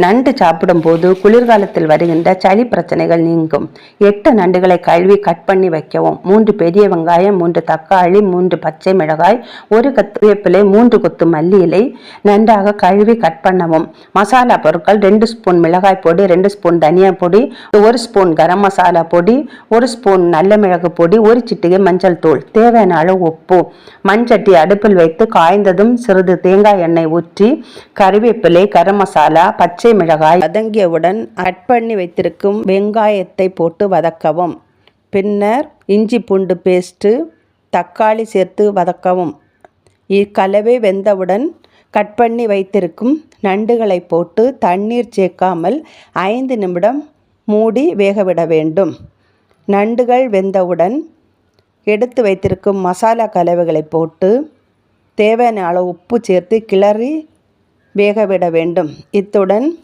நண்டு சாப்பிடும்போது குளிர்காலத்தில் வருகின்ற சளி பிரச்சனைகள் நீங்கும். 8 நண்டுகளை கழுவி கட் பண்ணி வைக்கவும். 3 பெரிய வெங்காயம், 3 தக்காளி, 3 பச்சை மிளகாய், 1 கருவேப்பிலை, 3 கொத்து மல்லி இலை நன்றாக கழுவி கட் பண்ணவும். மசாலா பொருட்கள் 2 ஸ்பூன் மிளகாய் பொடி, 2 ஸ்பூன் தனியா பொடி, 1 ஸ்பூன் கரம் மசாலா பொடி, 1 ஸ்பூன் நல்ல மிளகு பொடி, 1 சிட்டிகை மஞ்சள் தூள், தேவையான அளவு உப்பு. மண்சட்டி அடுப்பில் வைத்து காய்ந்ததும் சிறிது தேங்காய் எண்ணெய் ஊற்றி கருவேப்பிலை, கரம் மசாலா, பச்சை மிளகாய் வதங்கியவுடன் கட் பண்ணி வைத்திருக்கும் வெங்காயத்தை போட்டு வதக்கவும். பின்னர் இஞ்சி பூண்டு பேஸ்ட்டு, தக்காளி சேர்த்து வதக்கவும். இக்கலவை வெந்தவுடன் கட் பண்ணி வைத்திருக்கும் நண்டுகளை போட்டு தண்ணீர் சேர்க்காமல் 5 நிமிடம் மூடி வேகவிட வேண்டும். நண்டுகள் வெந்தவுடன் எடுத்து வைத்திருக்கும் மசாலா கலவைகளை போட்டு தேவையான அளவு உப்பு சேர்த்து கிளறி வேகவிட வேண்டும். இத்துடன்